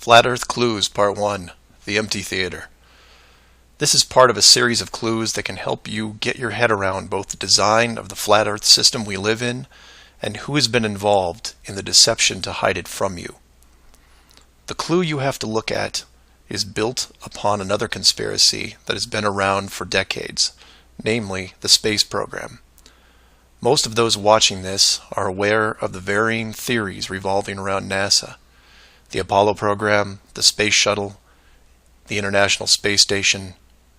Flat Earth Clues Part 1, The Empty Theater. This is part of a series of clues that can help you get your head around both the design of the flat Earth system we live in and who has been involved in the deception to hide it from you. The clue you have to look at is built upon another conspiracy that has been around for decades, namely the space program. Most of those watching this are aware of the varying theories revolving around NASA. The Apollo program, the Space Shuttle, the International Space Station,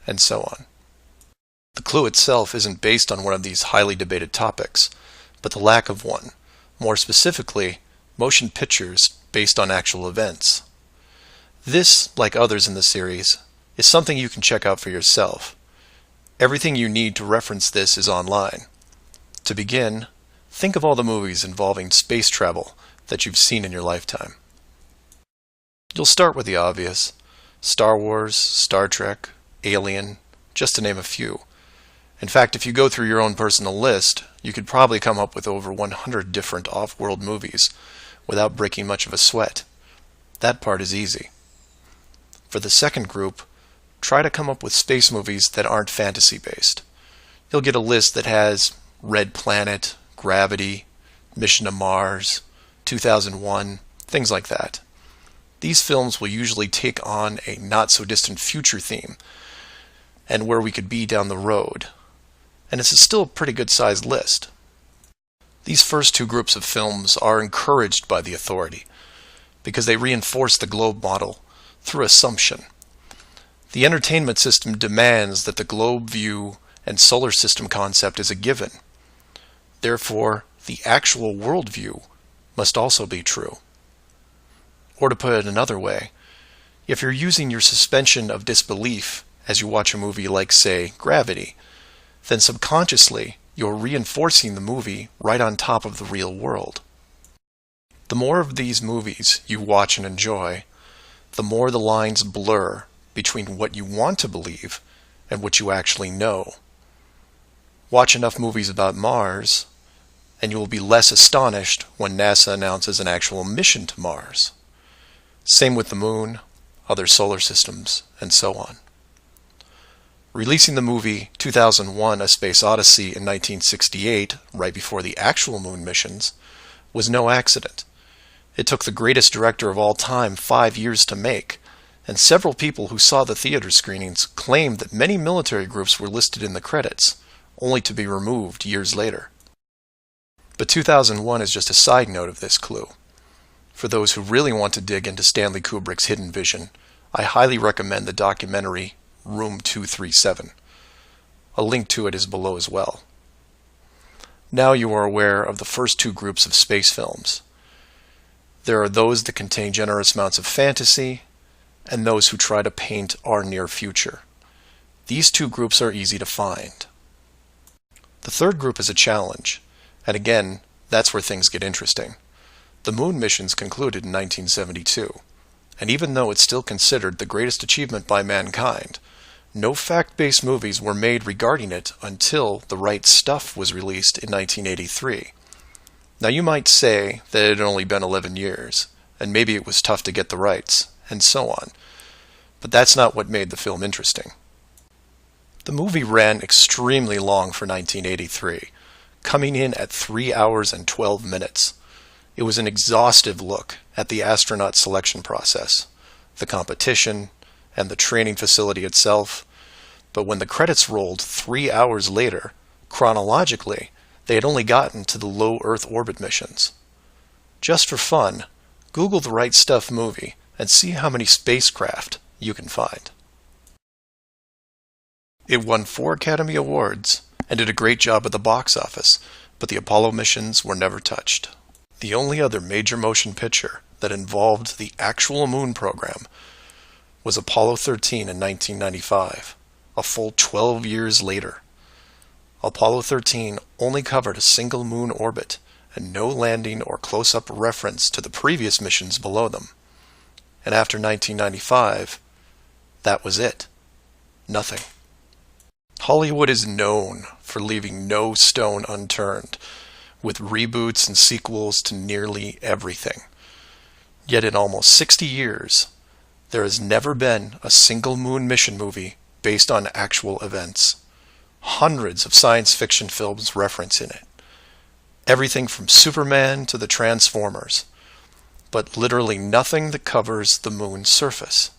and so on. The clue itself isn't based on one of these highly debated topics, but the lack of one, more specifically, motion pictures based on actual events. This, like others in the series, is something you can check out for yourself. Everything you need to reference this is online. To begin, think of all the movies involving space travel that you've seen in your lifetime. You'll start with the obvious: Star Wars, Star Trek, Alien, just to name a few. In fact, if you go through your own personal list, you could probably come up with over 100 different off-world movies without breaking much of a sweat. That part is easy. For the second group, try to come up with space movies that aren't fantasy-based. You'll get a list that has Red Planet, Gravity, Mission to Mars, 2001, things like that. These films will usually take on a not-so-distant future theme, and where we could be down the road. And it's still a pretty good-sized list. These first two groups of films are encouraged by the authority, because they reinforce the globe model through assumption. The entertainment system demands that the globe view and solar system concept is a given. Therefore, the actual worldview must also be true. Or to put it another way, if you're using your suspension of disbelief as you watch a movie like, say, Gravity, then subconsciously you're reinforcing the movie right on top of the real world. The more of these movies you watch and enjoy, the more the lines blur between what you want to believe and what you actually know. Watch enough movies about Mars, and you will be less astonished when NASA announces an actual mission to Mars. Same with the Moon, other solar systems, and so on. Releasing the movie 2001: A Space Odyssey in 1968, right before the actual Moon missions, was no accident. It took the greatest director of all time 5 years to make, and several people who saw the theater screenings claimed that many military groups were listed in the credits, only to be removed years later. But 2001 is just a side note of this clue. For those who really want to dig into Stanley Kubrick's hidden vision, I highly recommend the documentary Room 237. A link to it is below as well. Now you are aware of the first two groups of space films. There are those that contain generous amounts of fantasy, and those who try to paint our near future. These two groups are easy to find. The third group is a challenge, and again, that's where things get interesting. The Moon missions concluded in 1972, and even though it's still considered the greatest achievement by mankind, no fact-based movies were made regarding it until The Right Stuff was released in 1983. Now you might say that it had only been 11 years, and maybe it was tough to get the rights, and so on, but that's not what made the film interesting. The movie ran extremely long for 1983, coming in at 3 hours and 12 minutes. It was an exhaustive look at the astronaut selection process, the competition, and the training facility itself. But when the credits rolled 3 hours later, chronologically, they had only gotten to the low Earth orbit missions. Just for fun, Google The Right Stuff movie and see how many spacecraft you can find. It won 4 Academy Awards and did a great job at the box office, but the Apollo missions were never touched. The only other major motion picture that involved the actual Moon program was Apollo 13 in 1995, a full 12 years later. Apollo 13 only covered a single moon orbit and no landing or close-up reference to the previous missions below them. And after 1995, that was it. Nothing. Hollywood is known for leaving no stone unturned, with reboots and sequels to nearly everything. Yet in almost 60 years, There has never been a single moon mission movie based on actual events. Hundreds of science fiction films reference in it. Everything from Superman to the Transformers. But literally nothing that covers the moon's surface.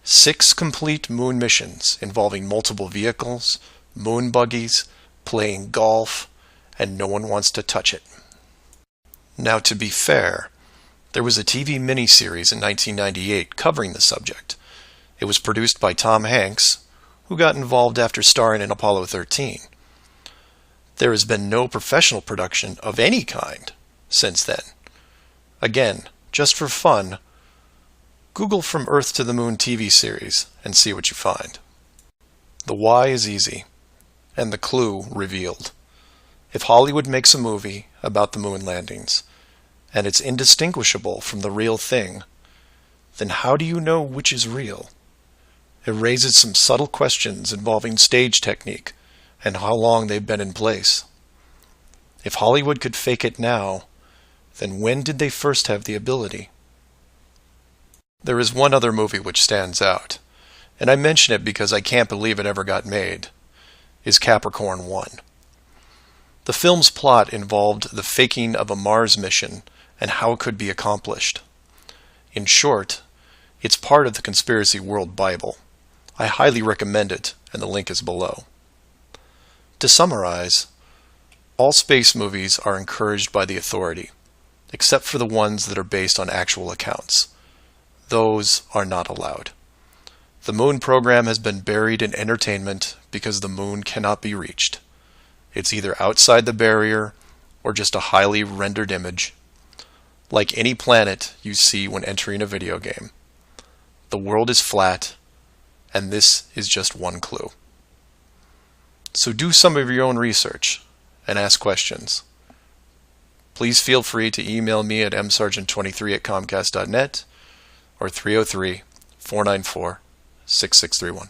6 complete moon missions involving multiple vehicles, moon buggies, playing golf, and no one wants to touch it. Now, to be fair, there was a TV miniseries in 1998 covering the subject. It was produced by Tom Hanks, who got involved after starring in Apollo 13. There has been no professional production of any kind since then. Again, just for fun, Google From Earth to the Moon TV series and see what you find. The why is easy, and the clue revealed. If Hollywood makes a movie about the moon landings, and it's indistinguishable from the real thing, then how do you know which is real? It raises some subtle questions involving stage technique and how long they've been in place. If Hollywood could fake it now, then when did they first have the ability? There is one other movie which stands out, and I mention it because I can't believe it ever got made, is Capricorn 1. The film's plot involved the faking of a Mars mission and how it could be accomplished. In short, it's part of the Conspiracy World Bible. I highly recommend it, and the link is below. To summarize, all space movies are encouraged by the authority, except for the ones that are based on actual accounts. Those are not allowed. The moon program has been buried in entertainment because the moon cannot be reached. It's either outside the barrier or just a highly rendered image, like any planet you see when entering a video game. The world is flat, and this is just one clue. So do some of your own research and ask questions. Please feel free to email me at msargent23@comcast.net or 303-494-6631.